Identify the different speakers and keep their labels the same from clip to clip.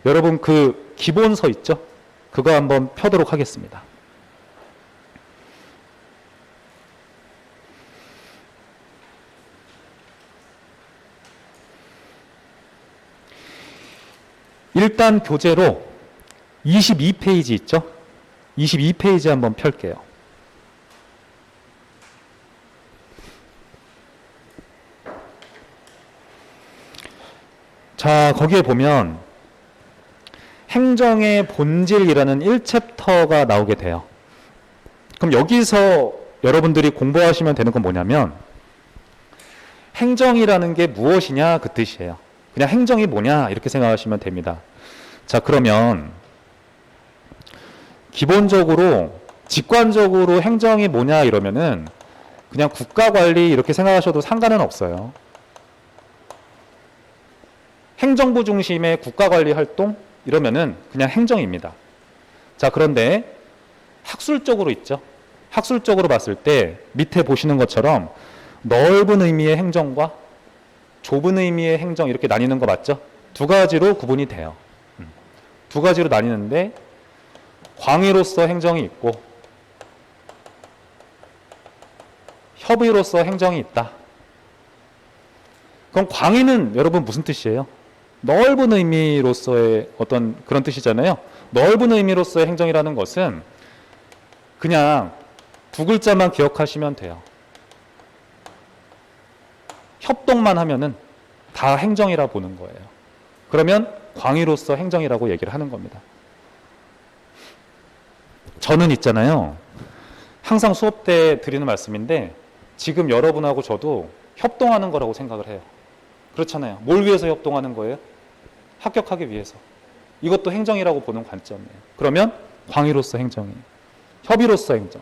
Speaker 1: 여러분 그 기본서 있죠? 그거 한번 펴도록 하겠습니다. 일단 교재로 22페이지 있죠? 22페이지 한번 펼게요. 자, 거기에 보면 행정의 본질이라는 1챕터가 나오게 돼요. 그럼 여기서 여러분들이 공부하시면 되는 건 뭐냐면 행정이라는 게 무엇이냐 그 뜻이에요. 그냥 행정이 뭐냐 이렇게 생각하시면 됩니다. 자, 그러면 기본적으로 직관적으로 행정이 뭐냐 이러면은 그냥 국가관리 이렇게 생각하셔도 상관은 없어요. 행정부 중심의 국가관리 활동 이러면은 그냥 행정입니다. 자, 그런데 학술적으로 있죠. 학술적으로 봤을 때 밑에 보시는 것처럼 넓은 의미의 행정과 좁은 의미의 행정 이렇게 나뉘는 거 맞죠? 두 가지로 구분이 돼요. 두 가지로 나뉘는데 광의로서 행정이 있고 협의로서 행정이 있다. 그럼 광의는 여러분 무슨 뜻이에요? 넓은 의미로서의 어떤 그런 뜻이잖아요. 넓은 의미로서의 행정이라는 것은 그냥 두 글자만 기억하시면 돼요. 협동만 하면은 다 행정이라 보는 거예요. 그러면 광의로서 행정이라고 얘기를 하는 겁니다. 저는 있잖아요. 항상 수업 때 드리는 말씀인데 지금 여러분하고 저도 협동하는 거라고 생각을 해요. 그렇잖아요. 뭘 위해서 협동하는 거예요? 합격하기 위해서. 이것도 행정이라고 보는 관점이에요. 그러면 광의로서 행정이, 협의로서 행정,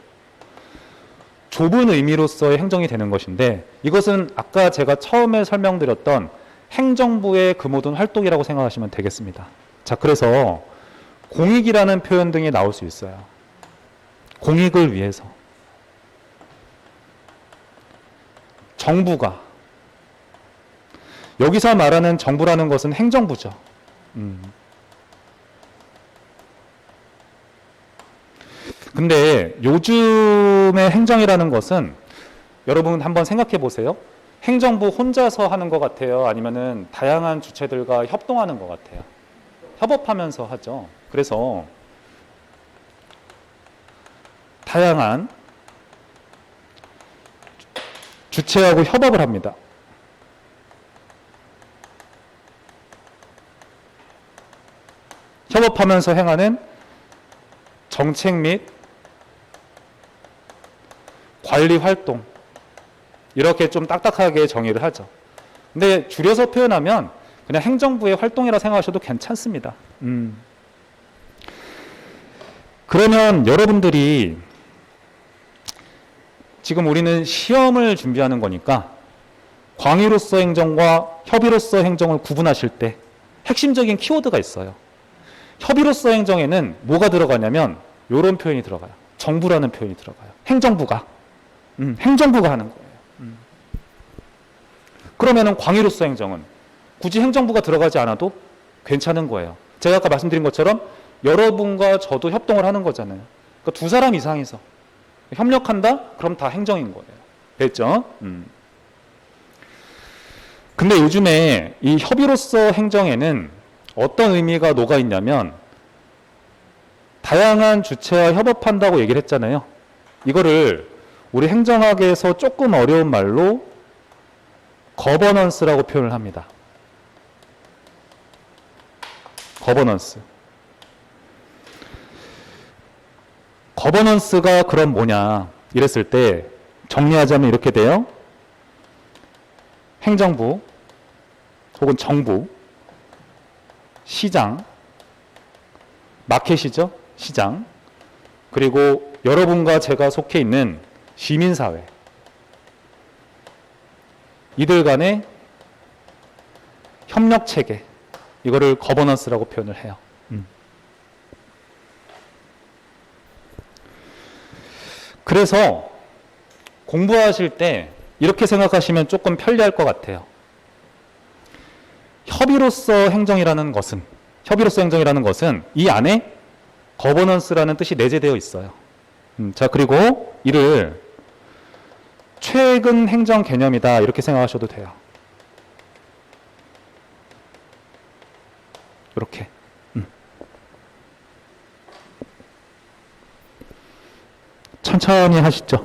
Speaker 1: 좁은 의미로서의 행정이 되는 것인데 이것은 아까 제가 처음에 설명드렸던 행정부의 그 모든 활동이라고 생각하시면 되겠습니다. 자, 그래서 공익이라는 표현 등이 나올 수 있어요. 공익을 위해서. 정부가. 여기서 말하는 정부라는 것은 행정부죠. 근데 요즘의 행정이라는 것은 여러분 한번 생각해 보세요. 행정부 혼자서 하는 것 같아요? 아니면은 다양한 주체들과 협동하는 것 같아요? 협업하면서 하죠. 그래서 다양한 주체하고 협업을 합니다. 협업하면서 행하는 정책 및 관리 활동 이렇게 좀 딱딱하게 정의를 하죠. 근데 줄여서 표현하면 그냥 행정부의 활동이라 생각하셔도 괜찮습니다. 그러면 여러분들이 지금 우리는 시험을 준비하는 거니까 광의로서 행정과 협의로서 행정을 구분하실 때 핵심적인 키워드가 있어요. 협의로서 행정에는 뭐가 들어가냐면 이런 표현이 들어가요. 정부라는 표현이 들어가요. 행정부가. 행정부가 하는 거예요. 그러면은 광의로서 행정은 굳이 행정부가 들어가지 않아도 괜찮은 거예요. 제가 아까 말씀드린 것처럼 여러분과 저도 협동을 하는 거잖아요. 그러니까 두 사람 이상이서 협력한다? 그럼 다 행정인 거예요. 됐죠? 근데 요즘에 이 협의로서 행정에는 어떤 의미가 녹아 있냐면 다양한 주체와 협업한다고 얘기를 했잖아요. 이거를 우리 행정학에서 조금 어려운 말로 거버넌스라고 표현을 합니다. 거버넌스. 거버넌스가 그럼 뭐냐 이랬을 때 정리하자면 이렇게 돼요. 행정부 혹은 정부, 시장, 마켓이죠. 시장. 그리고 여러분과 제가 속해 있는 시민사회. 이들 간의 협력체계. 이거를 거버넌스라고 표현을 해요. 그래서 공부하실 때 이렇게 생각하시면 조금 편리할 것 같아요. 협의로서 행정이라는 것은 협의로서 행정이라는 것은 이 안에 거버넌스라는 뜻이 내재되어 있어요. 자, 그리고 이를 최근 행정 개념이다 이렇게 생각하셔도 돼요. 이렇게. 천천히 하시죠.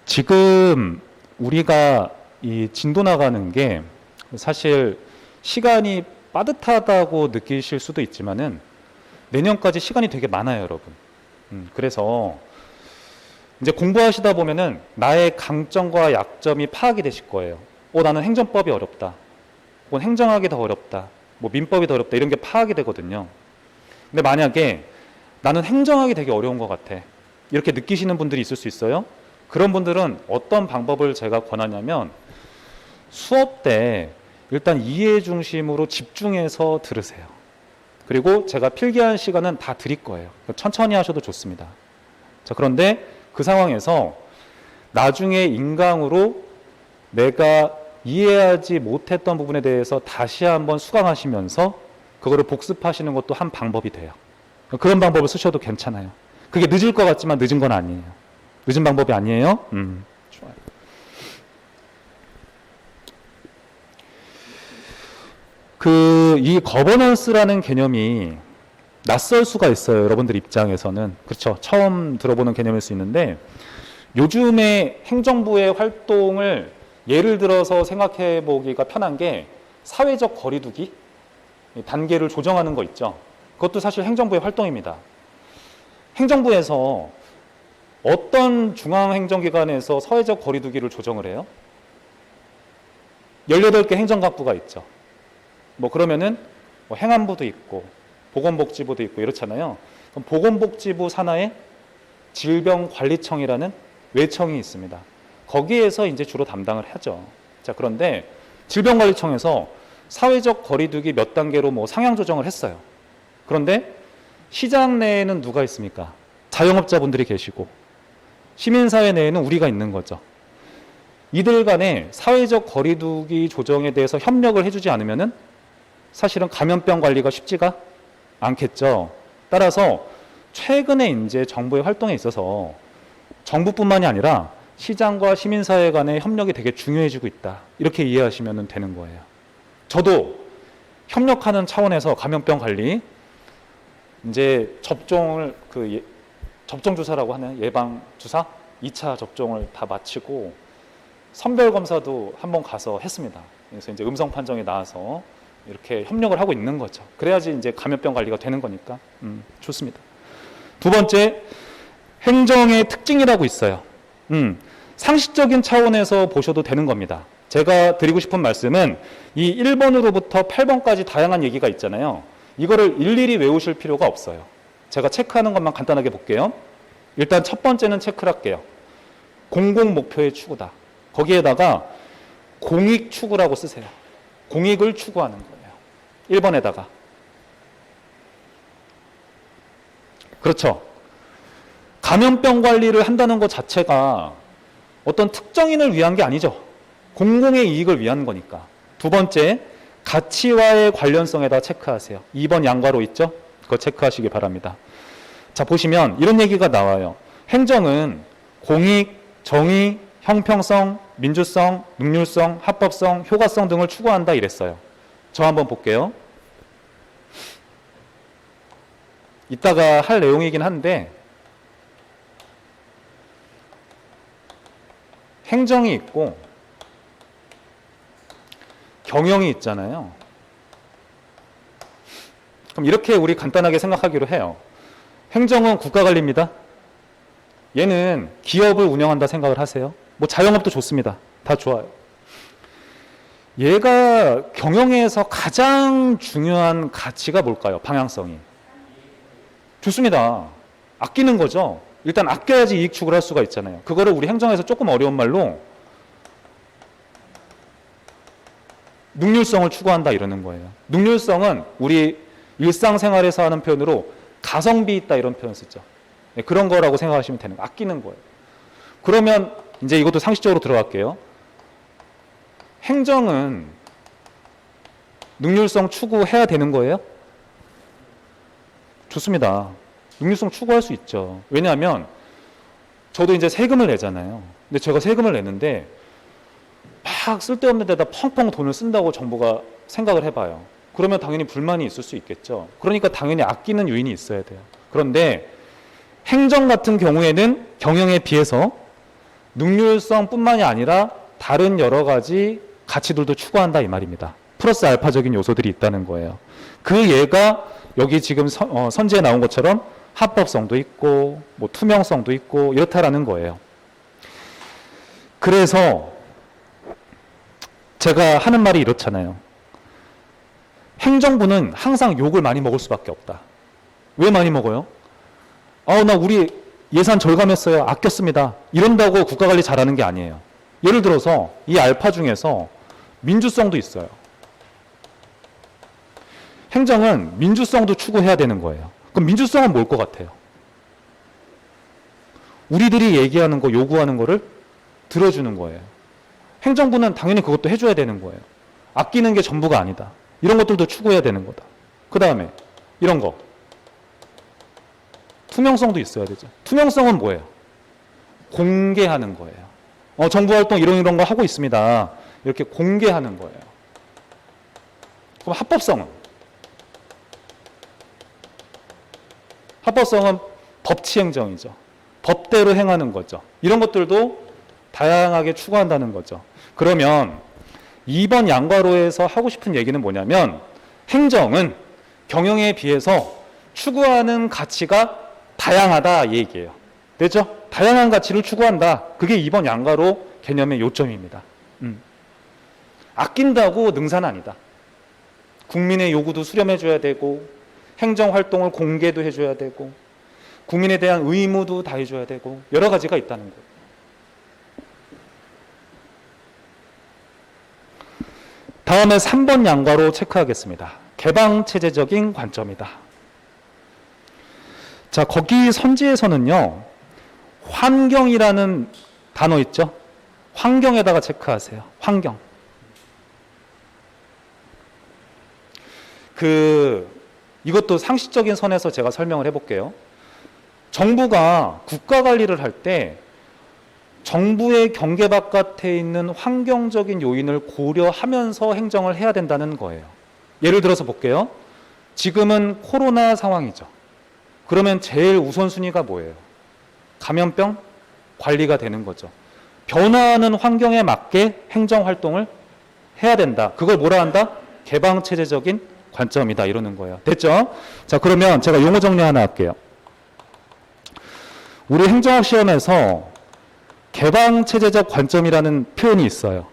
Speaker 1: 지금 우리가 이 진도 나가는 게 사실 시간이 빠듯하다고 느끼실 수도 있지만은 내년까지 시간이 되게 많아요, 여러분. 그래서 이제 공부하시다 보면은 나의 강점과 약점이 파악이 되실 거예요. 나는 행정법이 어렵다. 혹은 행정학이 더 어렵다. 뭐 민법이 더 어렵다. 이런 게 파악이 되거든요. 근데 만약에 나는 행정학이 되게 어려운 것 같아. 이렇게 느끼시는 분들이 있을 수 있어요. 그런 분들은 어떤 방법을 제가 권하냐면 수업 때 일단 이해 중심으로 집중해서 들으세요. 그리고 제가 필기한 시간은 다 드릴 거예요. 천천히 하셔도 좋습니다. 자, 그런데 그 상황에서 나중에 인강으로 내가 이해하지 못했던 부분에 대해서 다시 한번 수강하시면서 그거를 복습하시는 것도 한 방법이 돼요. 그런 방법을 쓰셔도 괜찮아요. 그게 늦을 것 같지만 늦은 건 아니에요. 늦은 방법이 아니에요. 좋아요. 이 거버넌스라는 개념이 낯설 수가 있어요. 여러분들 입장에서는. 그렇죠. 처음 들어보는 개념일 수 있는데 요즘에 행정부의 활동을 예를 들어서 생각해 보기가 편한 게 사회적 거리두기 단계를 조정하는 거 있죠. 그것도 사실 행정부의 활동입니다. 행정부에서 어떤 중앙행정기관에서 사회적 거리두기를 조정을 해요? 18개 행정각부가 있죠. 뭐 그러면은 뭐 행안부도 있고 보건복지부도 있고 이렇잖아요. 그럼 보건복지부 산하에 질병관리청이라는 외청이 있습니다. 거기에서 이제 주로 담당을 하죠. 자, 그런데 질병관리청에서 사회적 거리두기 몇 단계로 뭐 상향 조정을 했어요. 그런데 시장 내에는 누가 있습니까? 자영업자분들이 계시고 시민사회 내에는 우리가 있는 거죠. 이들 간에 사회적 거리두기 조정에 대해서 협력을 해주지 않으면은 사실은 감염병 관리가 쉽지가 않겠죠. 따라서 최근에 이제 정부의 활동에 있어서 정부뿐만이 아니라 시장과 시민사회 간의 협력이 되게 중요해지고 있다. 이렇게 이해하시면 되는 거예요. 저도 협력하는 차원에서 감염병 관리, 이제 접종을 접종 주사라고 하는 예방 주사 2차 접종을 다 마치고 선별 검사도 한번 가서 했습니다. 그래서 이제 음성 판정이 나와서 이렇게 협력을 하고 있는 거죠. 그래야지 이제 감염병 관리가 되는 거니까. 좋습니다. 두 번째, 행정의 특징이라고 있어요. 상식적인 차원에서 보셔도 되는 겁니다. 제가 드리고 싶은 말씀은 이 1번으로부터 8번까지 다양한 얘기가 있잖아요. 이거를 일일이 외우실 필요가 없어요. 제가 체크하는 것만 간단하게 볼게요. 일단 첫 번째는 체크를 할게요. 공공 목표의 추구다. 거기에다가 공익 추구라고 쓰세요. 공익을 추구하는 거예요. 1번에다가. 그렇죠. 감염병 관리를 한다는 것 자체가 어떤 특정인을 위한 게 아니죠. 공공의 이익을 위한 거니까. 두 번째, 가치와의 관련성에다 체크하세요. 2번 양괄호 있죠? 그거 체크하시기 바랍니다. 자, 보시면 이런 얘기가 나와요. 행정은 공익, 정의, 형평성, 민주성, 능률성, 합법성, 효과성 등을 추구한다 이랬어요. 저 한번 볼게요. 이따가 할 내용이긴 한데 행정이 있고 경영이 있잖아요. 그럼 이렇게 우리 간단하게 생각하기로 해요. 행정은 국가관리입니다. 얘는 기업을 운영한다 생각을 하세요. 뭐 자영업도 좋습니다. 다 좋아요. 얘가 경영에서 가장 중요한 가치가 뭘까요? 방향성이. 좋습니다. 아끼는 거죠. 일단 아껴야지 이익 추구를 할 수가 있잖아요. 그거를 우리 행정에서 조금 어려운 말로 능률성을 추구한다 이러는 거예요. 능률성은 우리 일상생활에서 하는 표현으로 가성비 있다 이런 표현 쓰죠. 네, 그런 거라고 생각하시면 되는 거. 아끼는 거예요. 그러면 이제 이것도 상식적으로 들어갈게요. 행정은 능률성 추구해야 되는 거예요? 좋습니다. 능률성 추구할 수 있죠. 왜냐하면 저도 이제 세금을 내잖아요. 근데 제가 세금을 내는데 막 쓸데없는 데다 펑펑 돈을 쓴다고 정부가 생각을 해봐요. 그러면 당연히 불만이 있을 수 있겠죠. 그러니까 당연히 아끼는 요인이 있어야 돼요. 그런데 행정 같은 경우에는 경영에 비해서 능률성뿐만이 아니라 다른 여러 가지 가치들도 추구한다 이 말입니다. 플러스 알파적인 요소들이 있다는 거예요. 그 예가 여기 지금 선지에 나온 것처럼 합법성도 있고 뭐 투명성도 있고 이렇다라는 거예요. 그래서 제가 하는 말이 이렇잖아요. 행정부는 항상 욕을 많이 먹을 수밖에 없다. 왜 많이 먹어요? 나 우리 예산 절감했어요. 아꼈습니다. 이런다고 국가관리 잘하는 게 아니에요. 예를 들어서 이 알파 중에서 민주성도 있어요. 행정은 민주성도 추구해야 되는 거예요. 그럼 민주성은 뭘 것 같아요? 우리들이 얘기하는 거, 요구하는 거를 들어주는 거예요. 행정부는 당연히 그것도 해줘야 되는 거예요. 아끼는 게 전부가 아니다. 이런 것들도 추구해야 되는 거다. 그 다음에 이런 거. 투명성도 있어야 되죠. 투명성은 뭐예요? 공개하는 거예요. 정부 활동 이런 거 하고 있습니다. 이렇게 공개하는 거예요. 그럼 합법성은? 합법성은 법치행정이죠. 법대로 행하는 거죠. 이런 것들도 다양하게 추구한다는 거죠. 그러면 이번 양과로에서 하고 싶은 얘기는 뭐냐면 행정은 경영에 비해서 추구하는 가치가 다양하다 이 얘기예요. 됐죠? 다양한 가치를 추구한다. 그게 이번 양과로 개념의 요점입니다. 아낀다고 능사는 아니다. 국민의 요구도 수렴해줘야 되고 행정활동을 공개도 해줘야 되고 국민에 대한 의무도 다 해줘야 되고 여러 가지가 있다는 거예요. 다음에 3번 양과로 체크하겠습니다. 개방체제적인 관점이다. 자, 거기 선지에서는요. 환경이라는 단어 있죠? 환경에다가 체크하세요. 환경. 이것도 상식적인 선에서 제가 설명을 해볼게요. 정부가 국가 관리를 할 때 정부의 경계 바깥에 있는 환경적인 요인을 고려하면서 행정을 해야 된다는 거예요. 예를 들어서 볼게요. 지금은 코로나 상황이죠. 그러면 제일 우선순위가 뭐예요? 감염병 관리가 되는 거죠. 변화하는 환경에 맞게 행정활동을 해야 된다. 그걸 뭐라 한다? 개방체제적인 관점이다 이러는 거예요. 됐죠? 자, 그러면 제가 용어 정리 하나 할게요. 우리 행정학 시험에서 개방체제적 관점이라는 표현이 있어요.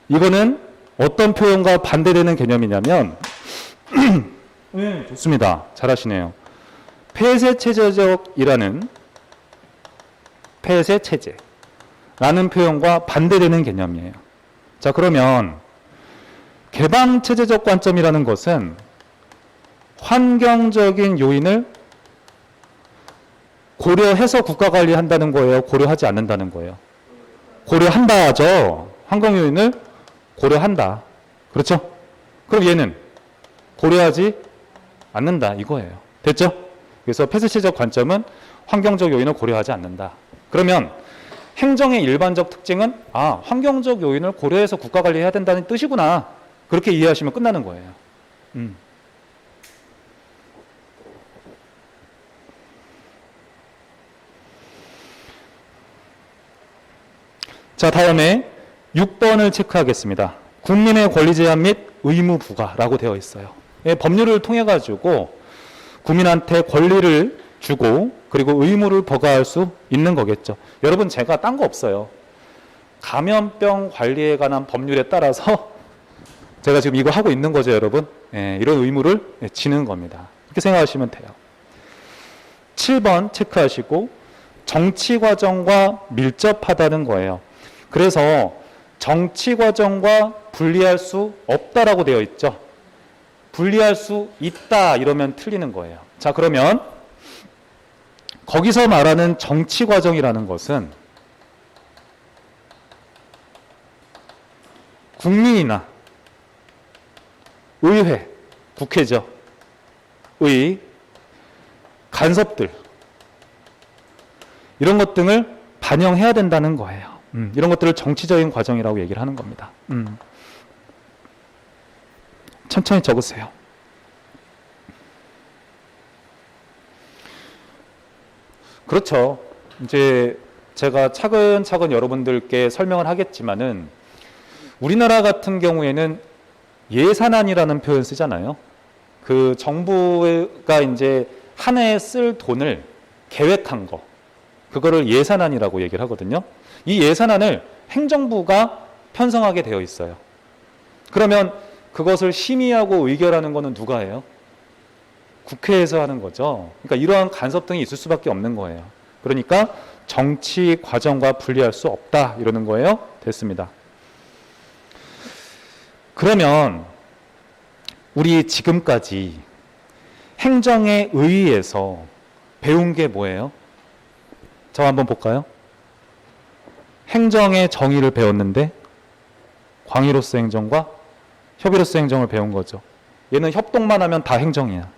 Speaker 1: 이거는 어떤 표현과 반대되는 개념이냐면 좋습니다. 잘하시네요. 폐쇄체제적이라는 폐쇄체제라는 표현과 반대되는 개념이에요. 자, 그러면 개방체제적 관점이라는 것은 환경적인 요인을 고려해서 국가관리한다는 거예요? 고려하지 않는다는 거예요? 고려한다죠. 환경 요인을 고려한다. 그렇죠? 그럼 얘는 고려하지 않는다 이거예요. 됐죠? 그래서 폐쇄체제적 관점은 환경적 요인을 고려하지 않는다. 그러면 행정의 일반적 특징은 환경적 요인을 고려해서 국가관리해야 된다는 뜻이구나. 그렇게 이해하시면 끝나는 거예요. 자, 다음에 6번을 체크하겠습니다. 국민의 권리 제한 및 의무 부과라고 되어 있어요. 법률을 통해 가지고 국민한테 권리를 주고 그리고 의무를 부과할 수 있는 거겠죠. 여러분, 제가 딴 거 없어요. 감염병 관리에 관한 법률에 따라서 제가 지금 이거 하고 있는 거죠, 여러분. 이런 의무를 지는 겁니다. 이렇게 생각하시면 돼요. 7번 체크하시고 정치 과정과 밀접하다는 거예요. 그래서 정치 과정과 분리할 수 없다라고 되어 있죠. 분리할 수 있다 이러면 틀리는 거예요. 자, 그러면 거기서 말하는 정치 과정이라는 것은 국민이나 의회, 국회죠. 의, 간섭들 이런 것 등을 반영해야 된다는 거예요. 이런 것들을 정치적인 과정이라고 얘기를 하는 겁니다. 천천히 적으세요. 그렇죠. 이제 제가 차근차근 여러분들께 설명을 하겠지만은 우리나라 같은 경우에는 예산안이라는 표현 쓰잖아요. 그 정부가 이제 한 해에 쓸 돈을 계획한 거, 그거를 예산안이라고 얘기를 하거든요. 이 예산안을 행정부가 편성하게 되어 있어요. 그러면 그것을 심의하고 의결하는 거는 누가 해요? 국회에서 하는 거죠. 그러니까 이러한 간섭 등이 있을 수밖에 없는 거예요. 그러니까 정치 과정과 분리할 수 없다 이러는 거예요. 됐습니다. 그러면 우리 지금까지 행정에 의해서 배운 게 뭐예요? 저 한번 볼까요? 행정의 정의를 배웠는데 광의로서 행정과 협의로서 행정을 배운 거죠. 얘는 협동만 하면 다 행정이야.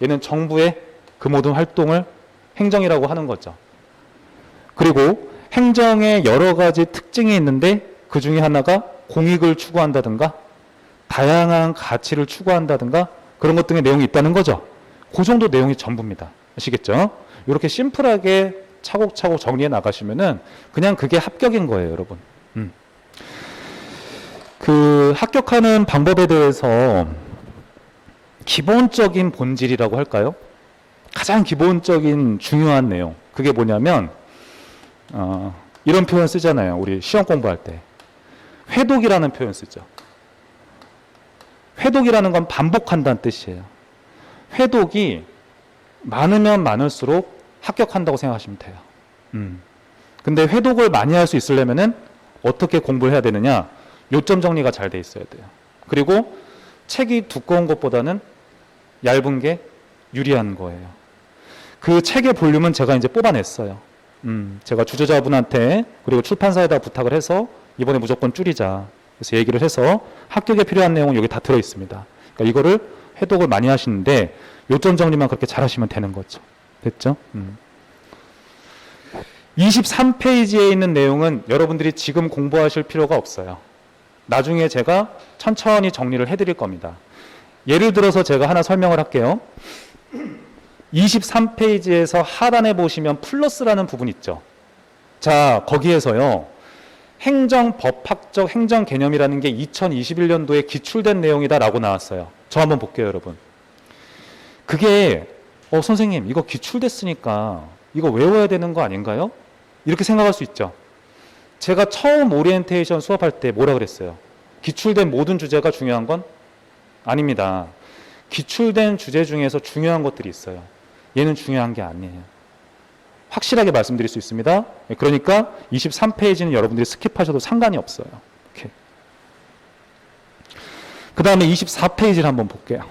Speaker 1: 얘는 정부의 그 모든 활동을 행정이라고 하는 거죠. 그리고 행정의 여러 가지 특징이 있는데 그 중에 하나가 공익을 추구한다든가 다양한 가치를 추구한다든가 그런 것 등의 내용이 있다는 거죠. 그 정도 내용이 전부입니다. 아시겠죠? 이렇게 심플하게 차곡차곡 정리해 나가시면은 그냥 그게 합격인 거예요, 여러분. 그 합격하는 방법에 대해서 기본적인 본질이라고 할까요? 가장 기본적인 중요한 내용. 그게 뭐냐면 이런 표현 쓰잖아요. 우리 시험 공부할 때. 회독이라는 표현 쓰죠. 회독이라는 건 반복한다는 뜻이에요. 회독이 많으면 많을수록 합격한다고 생각하시면 돼요. 근데 회독을 많이 할 수 있으려면은 어떻게 공부를 해야 되느냐? 요점 정리가 잘 돼 있어야 돼요. 그리고 책이 두꺼운 것보다는 얇은 게 유리한 거예요. 그 책의 볼륨은 제가 이제 뽑아냈어요. 제가 주저자분한테 그리고 출판사에다 부탁을 해서 이번에 무조건 줄이자. 그래서 얘기를 해서 합격에 필요한 내용은 여기 다 들어 있습니다. 그러니까 이거를 회독을 많이 하시는데 요점 정리만 그렇게 잘 하시면 되는 거죠. 됐죠? 23페이지에 있는 내용은 여러분들이 지금 공부하실 필요가 없어요. 나중에 제가 천천히 정리를 해드릴 겁니다. 예를 들어서 제가 하나 설명을 할게요. 23페이지에서 하단에 보시면 플러스라는 부분 있죠. 자, 거기에서요. 행정법학적 행정개념이라는 게 2021년도에 기출된 내용이다라고 나왔어요. 저 한번 볼게요, 여러분. 그게 선생님 이거 기출됐으니까 이거 외워야 되는 거 아닌가요? 이렇게 생각할 수 있죠. 제가 처음 오리엔테이션 수업할 때 뭐라 그랬어요? 기출된 모든 주제가 중요한 건 아닙니다. 기출된 주제 중에서 중요한 것들이 있어요. 얘는 중요한 게 아니에요. 확실하게 말씀드릴 수 있습니다. 그러니까 23페이지는 여러분들이 스킵하셔도 상관이 없어요. 이렇게. 그 다음에 24페이지를 한번 볼게요.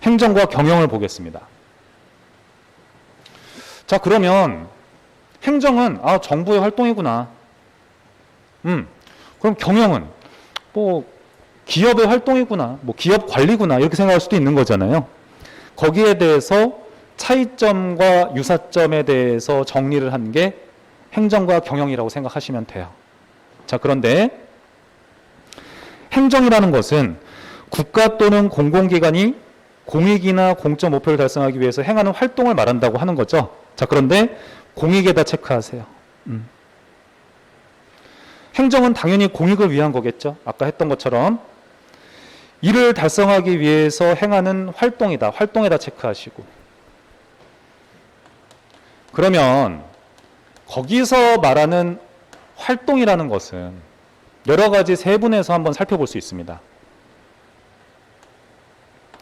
Speaker 1: 행정과 경영을 보겠습니다. 자, 그러면 행정은 정부의 활동이구나. 그럼 경영은 기업의 활동이구나. 기업 관리구나. 이렇게 생각할 수도 있는 거잖아요. 거기에 대해서 차이점과 유사점에 대해서 정리를 한 게 행정과 경영이라고 생각하시면 돼요. 자, 그런데 행정이라는 것은 국가 또는 공공기관이 공익이나 공적 목표를 달성하기 위해서 행하는 활동을 말한다고 하는 거죠. 자, 그런데 공익에다 체크하세요. 행정은 당연히 공익을 위한 거겠죠. 아까 했던 것처럼 이를 달성하기 위해서 행하는 활동이다. 활동에다 체크하시고. 그러면 거기서 말하는 활동이라는 것은 여러 가지 세분해서 한번 살펴볼 수 있습니다.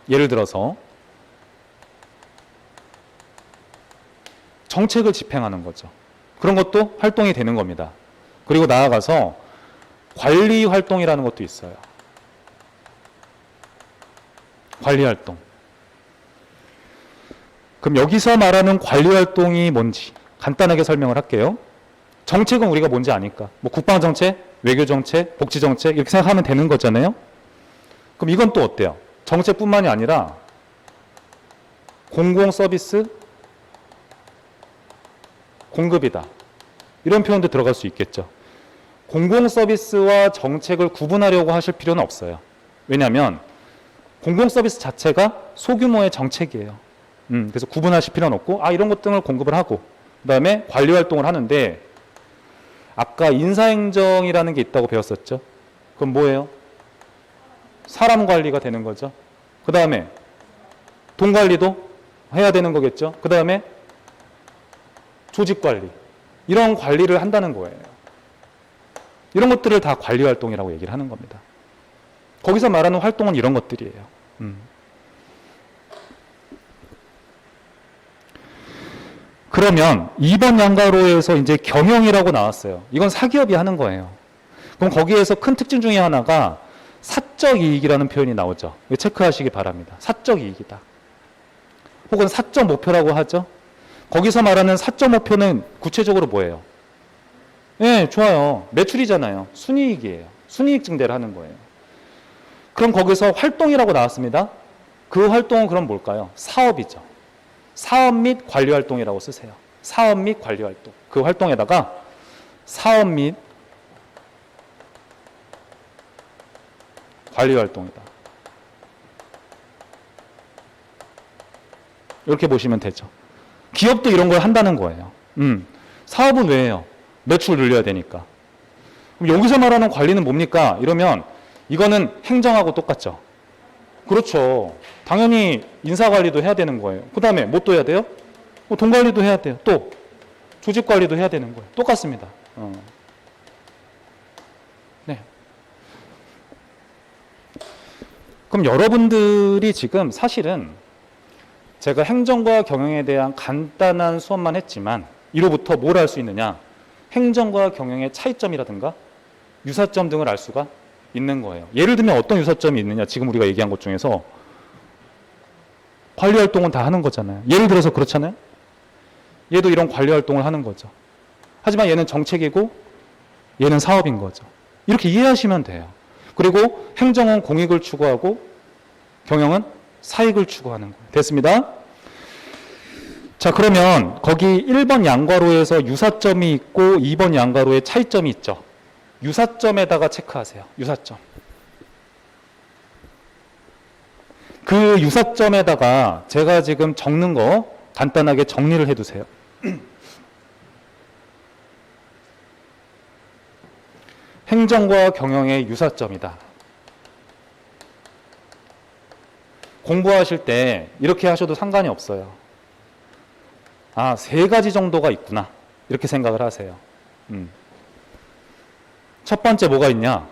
Speaker 1: 예를 들어서 정책을 집행하는 거죠. 그런 것도 활동이 되는 겁니다. 그리고 나아가서 관리 활동이라는 것도 있어요. 관리 활동. 그럼 여기서 말하는 관리 활동이 뭔지 간단하게 설명을 할게요. 정책은 우리가 뭔지 아니까. 뭐 국방정책, 외교정책, 복지정책 이렇게 생각하면 되는 거잖아요. 그럼 이건 또 어때요? 정책뿐만이 아니라 공공서비스 공급이다. 이런 표현도 들어갈 수 있겠죠. 공공서비스와 정책을 구분하려고 하실 필요는 없어요. 왜냐하면 공공서비스 자체가 소규모의 정책이에요. 그래서 구분하실 필요는 없고 이런 것 등을 공급을 하고 그 다음에 관리활동을 하는데 아까 인사행정이라는 게 있다고 배웠었죠. 그럼 뭐예요? 사람 관리가 되는 거죠. 그 다음에 돈 관리도 해야 되는 거겠죠. 그 다음에 조직 관리. 이런 관리를 한다는 거예요. 이런 것들을 다 관리활동이라고 얘기를 하는 겁니다. 거기서 말하는 활동은 이런 것들이에요. 그러면 2번 양가로에서 이제 경영이라고 나왔어요. 이건 사기업이 하는 거예요. 그럼 거기에서 큰 특징 중에 하나가 사적 이익이라는 표현이 나오죠. 체크하시기 바랍니다. 사적 이익이다. 혹은 사적 목표라고 하죠. 거기서 말하는 사적 목표는 구체적으로 뭐예요? 네, 좋아요. 매출이잖아요. 순이익이에요. 순이익 증대를 하는 거예요. 그럼 거기서 활동이라고 나왔습니다. 그 활동은 그럼 뭘까요? 사업이죠. 사업 및 관리 활동이라고 쓰세요. 사업 및 관리 활동. 그 활동에다가 사업 및 관리 활동이다. 이렇게 보시면 되죠. 기업도 이런 걸 한다는 거예요. 사업은 왜 해요? 매출 늘려야 되니까. 그럼 여기서 말하는 관리는 뭡니까? 이러면 이거는 행정하고 똑같죠. 그렇죠. 당연히 인사관리도 해야 되는 거예요. 그 다음에 뭐 또 해야 돼요? 돈 관리도 해야 돼요. 또 조직 관리도 해야 되는 거예요. 똑같습니다. 네. 그럼 여러분들이 지금 사실은 제가 행정과 경영에 대한 간단한 수업만 했지만 이로부터 뭘 알 수 있느냐? 행정과 경영의 차이점이라든가 유사점 등을 알 수가 있는 거예요. 예를 들면 어떤 유사점이 있느냐? 지금 우리가 얘기한 것 중에서 관리활동은 다 하는 거잖아요. 예를 들어서 그렇잖아요. 얘도 이런 관리활동을 하는 거죠. 하지만 얘는 정책이고 얘는 사업인 거죠. 이렇게 이해하시면 돼요. 그리고 행정은 공익을 추구하고 경영은 사익을 추구하는 거예요. 됐습니다. 자, 그러면 거기 1번 양괄호에서 유사점이 있고 2번 양괄호에 차이점이 있죠. 유사점에다가 체크하세요. 유사점. 그 유사점에다가 제가 지금 적는 거 간단하게 정리를 해두세요. 행정과 경영의 유사점이다. 공부하실 때 이렇게 하셔도 상관이 없어요. 세 가지 정도가 있구나. 이렇게 생각을 하세요. 첫 번째 뭐가 있냐?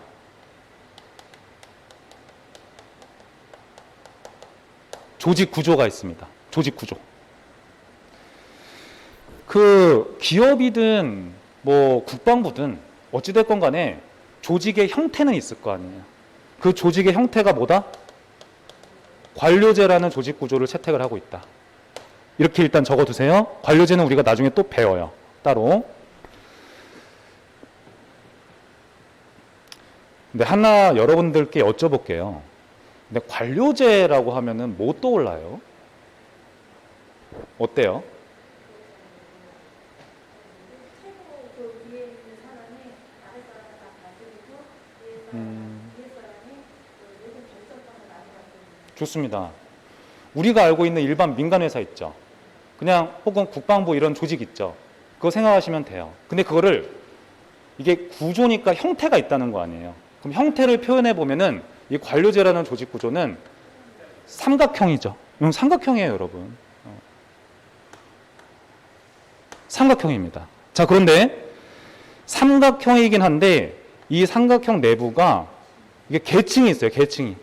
Speaker 1: 조직 구조가 있습니다. 조직 구조. 그 기업이든 뭐 국방부든 어찌됐건 간에 조직의 형태는 있을 거 아니에요. 그 조직의 형태가 뭐다? 관료제라는 조직 구조를 채택을 하고 있다. 이렇게 일단 적어두세요. 관료제는 우리가 나중에 또 배워요. 따로. 근데 하나 여러분들께 여쭤볼게요. 근데 관료제라고 하면은 뭐 떠올라요? 어때요? 좋습니다. 우리가 알고 있는 일반 민간회사 있죠. 그냥 혹은 국방부 이런 조직 있죠. 그거 생각하시면 돼요. 근데 그거를 이게 구조니까 형태가 있다는 거 아니에요. 그럼 형태를 표현해 보면은 이 관료제라는 조직 구조는 삼각형이죠. 이건 삼각형이에요, 여러분. 삼각형입니다. 자, 그런데 삼각형이긴 한데 이 삼각형 내부가 이게 계층이 있어요. 계층이.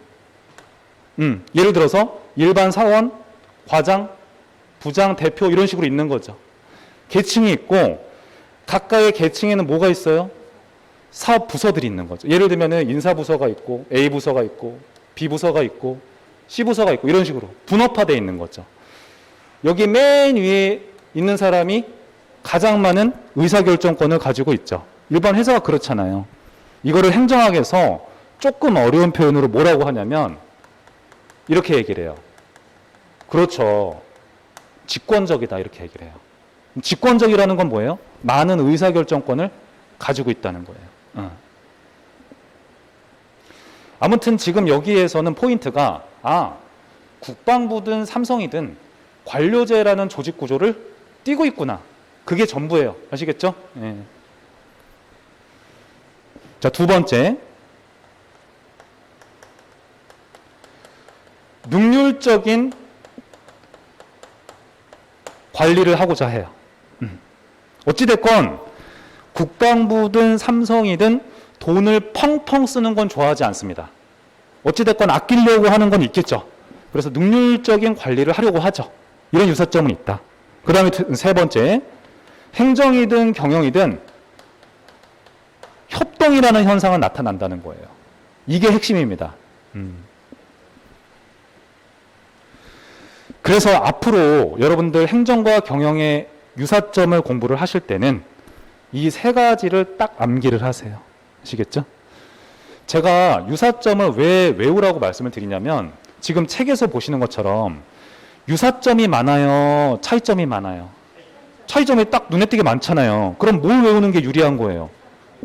Speaker 1: 예를 들어서 일반 사원, 과장, 부장, 대표 이런 식으로 있는 거죠. 계층이 있고 각각의 계층에는 뭐가 있어요? 사업 부서들이 있는 거죠. 예를 들면 인사부서가 있고 A부서가 있고 B부서가 있고 C부서가 있고 이런 식으로 분업화되어 있는 거죠. 여기 맨 위에 있는 사람이 가장 많은 의사결정권을 가지고 있죠. 일반 회사가 그렇잖아요. 이거를 행정학에서 조금 어려운 표현으로 뭐라고 하냐면 이렇게 얘기를 해요. 그렇죠. 직권적이다 이렇게 얘기를 해요. 직권적이라는 건 뭐예요? 많은 의사결정권을 가지고 있다는 거예요. 아무튼 지금 여기에서는 포인트가 국방부든 삼성이든 관료제라는 조직 구조를 띄고 있구나. 그게 전부예요. 아시겠죠? 예. 자, 두 번째. 능률적인 관리를 하고자 해요. 어찌됐건 국방부든 삼성이든 돈을 펑펑 쓰는 건 좋아하지 않습니다. 어찌됐건 아끼려고 하는 건 있겠죠. 그래서 능률적인 관리를 하려고 하죠. 이런 유사점은 있다. 그 다음에 세 번째, 행정이든 경영이든 협동이라는 현상은 나타난다는 거예요. 이게 핵심입니다. 그래서 앞으로 여러분들 행정과 경영의 유사점을 공부를 하실 때는 이 세 가지를 딱 암기를 하세요. 아시겠죠? 제가 유사점을 왜 외우라고 말씀을 드리냐면 지금 책에서 보시는 것처럼 유사점이 많아요? 차이점이 많아요? 차이점이 딱 눈에 띄게 많잖아요. 그럼 뭘 외우는 게 유리한 거예요?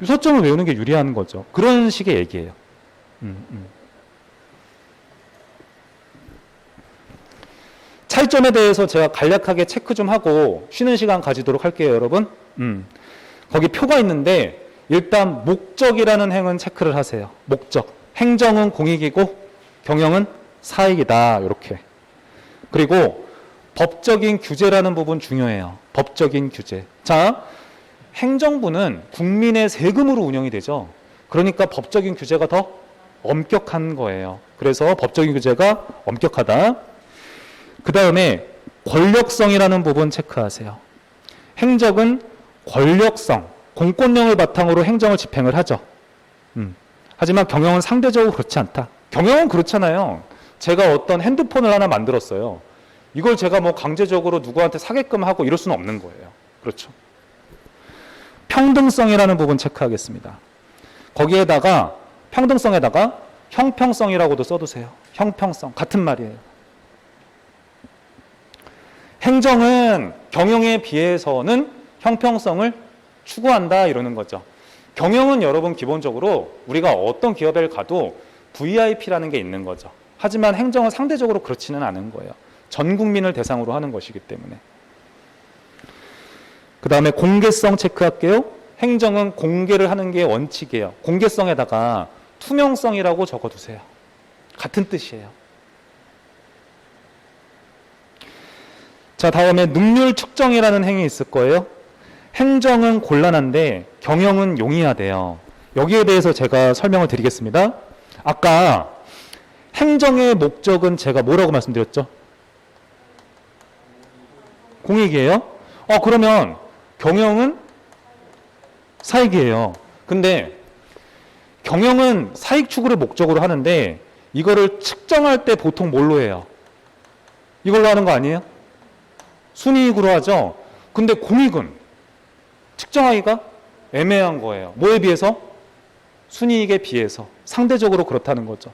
Speaker 1: 유사점을 외우는 게 유리한 거죠. 그런 식의 얘기예요. 차이점에 대해서 제가 간략하게 체크 좀 하고 쉬는 시간 가지도록 할게요, 여러분. 거기 표가 있는데 일단 목적이라는 행은 체크를 하세요. 목적. 행정은 공익이고 경영은 사익이다. 이렇게. 그리고 법적인 규제라는 부분 중요해요. 법적인 규제. 자, 행정부는 국민의 세금으로 운영이 되죠. 그러니까 법적인 규제가 더 엄격한 거예요. 그래서 법적인 규제가 엄격하다. 그 다음에 권력성이라는 부분 체크하세요. 행정은 권력성, 공권력을 바탕으로 행정을 집행을 하죠. 하지만 경영은 상대적으로 그렇지 않다. 경영은 그렇잖아요. 제가 어떤 핸드폰을 하나 만들었어요. 이걸 제가 뭐 강제적으로 누구한테 사게끔 하고 이럴 수는 없는 거예요. 그렇죠. 평등성이라는 부분 체크하겠습니다. 거기에다가 평등성에다가 형평성이라고도 써두세요. 형평성. 같은 말이에요. 행정은 경영에 비해서는 형평성을 추구한다 이러는 거죠. 경영은 여러분 기본적으로 우리가 어떤 기업에 가도 VIP라는 게 있는 거죠. 하지만 행정은 상대적으로 그렇지는 않은 거예요. 전 국민을 대상으로 하는 것이기 때문에. 그 다음에 공개성 체크할게요. 행정은 공개를 하는 게 원칙이에요. 공개성에다가 투명성이라고 적어두세요. 같은 뜻이에요. 자, 다음에 능률 측정이라는 행위 있을 거예요. 행정은 곤란한데 경영은 용이하대요. 여기에 대해서 제가 설명을 드리겠습니다. 아까 행정의 목적은 제가 뭐라고 말씀드렸죠? 공익이에요? 그러면 경영은 사익이에요. 근데 경영은 사익 추구를 목적으로 하는데 이거를 측정할 때 보통 뭘로 해요? 이걸로 하는 거 아니에요? 순이익으로 하죠. 근데 공익은 측정하기가 애매한 거예요. 뭐에 비해서? 순이익에 비해서. 상대적으로 그렇다는 거죠.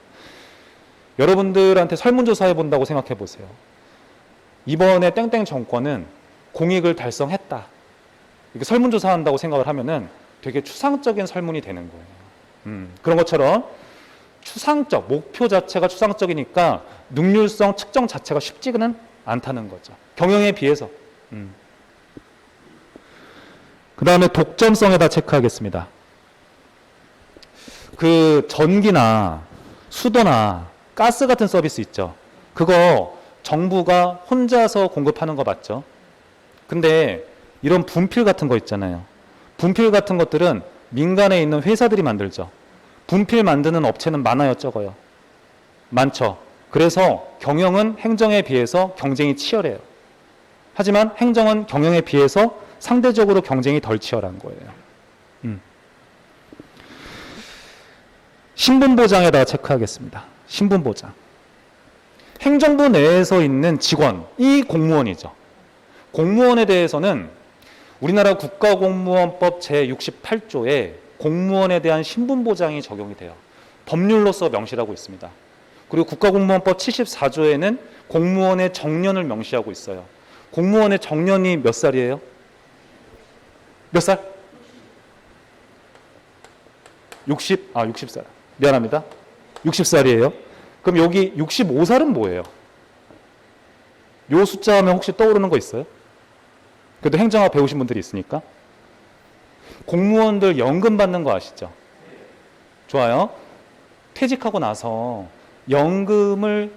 Speaker 1: 여러분들한테 설문조사 해본다고 생각해 보세요. 이번에 땡땡 정권은 공익을 달성했다. 이렇게 설문조사 한다고 생각을 하면은 되게 추상적인 설문이 되는 거예요. 그런 것처럼 추상적, 목표 자체가 추상적이니까 능률성 측정 자체가 쉽지는 않다는 거죠. 경영에 비해서. 그 다음에 독점성에다 체크하겠습니다. 그 전기나 수도나 가스 같은 서비스 있죠. 그거 정부가 혼자서 공급하는 거 맞죠? 근데 이런 분필 같은 거 있잖아요. 분필 같은 것들은 민간에 있는 회사들이 만들죠. 분필 만드는 업체는 많아요, 적어요? 많죠. 그래서 경영은 행정에 비해서 경쟁이 치열해요. 하지만 행정은 경영에 비해서 상대적으로 경쟁이 덜 치열한 거예요. 신분보장에다가 체크하겠습니다. 신분보장. 행정부 내에서 있는 직원이 공무원이죠. 공무원에 대해서는 우리나라 국가공무원법 제68조에 공무원에 대한 신분보장이 적용이 돼요. 법률로서 명시하고 있습니다. 그리고 국가공무원법 74조에는 공무원의 정년을 명시하고 있어요. 공무원의 정년이 몇 살이에요? 몇 살? 60살. 미안합니다. 60살이에요. 그럼 여기 65살은 뭐예요? 요 숫자 하면 혹시 떠오르는 거 있어요? 그래도 행정학 배우신 분들이 있으니까. 공무원들 연금 받는 거 아시죠? 좋아요. 퇴직하고 나서 연금을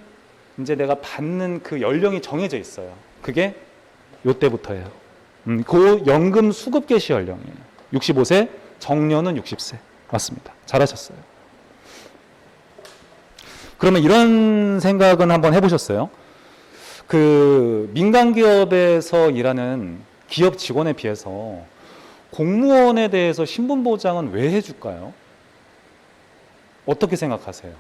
Speaker 1: 이제 내가 받는 그 연령이 정해져 있어요. 그게 요때부터예요. 그 연금 수급 개시 연령이에요. 65세, 정년은 60세. 맞습니다. 잘하셨어요. 그러면 이런 생각은 한번 해보셨어요? 그 민간 기업에서 일하는 기업 직원에 비해서 공무원에 대해서 신분 보장은 왜 해줄까요? 어떻게 생각하세요?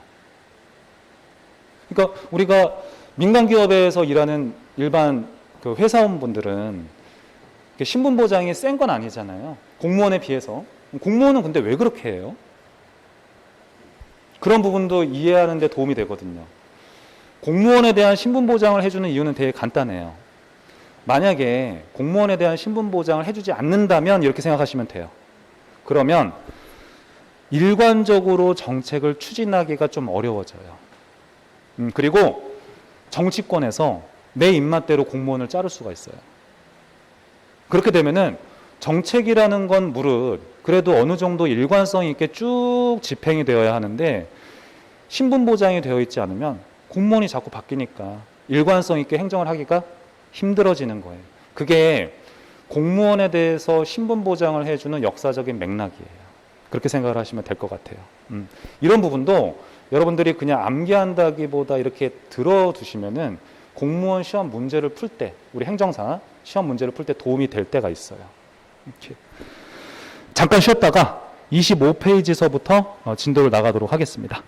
Speaker 1: 그러니까 우리가 민간 기업에서 일하는 일반 그 회사원분들은 신분 보장이 센 건 아니잖아요. 공무원에 비해서. 공무원은 근데 왜 그렇게 해요? 그런 부분도 이해하는 데 도움이 되거든요. 공무원에 대한 신분 보장을 해주는 이유는 되게 간단해요. 만약에 공무원에 대한 신분 보장을 해주지 않는다면 이렇게 생각하시면 돼요. 그러면 일관적으로 정책을 추진하기가 좀 어려워져요. 그리고 정치권에서 내 입맛대로 공무원을 자를 수가 있어요. 그렇게 되면은 정책이라는 건 무릇 그래도 어느 정도 일관성 있게 쭉 집행이 되어야 하는데 신분 보장이 되어 있지 않으면 공무원이 자꾸 바뀌니까 일관성 있게 행정을 하기가 힘들어지는 거예요. 그게 공무원에 대해서 신분 보장을 해주는 역사적인 맥락이에요. 그렇게 생각을 하시면 될 것 같아요. 이런 부분도 여러분들이 그냥 암기한다기보다 이렇게 들어두시면은 공무원 시험 문제를 풀 때, 우리 행정사 시험 문제를 풀 때 도움이 될 때가 있어요. 이렇게. 잠깐 쉬었다가 25페이지서부터 진도를 나가도록 하겠습니다.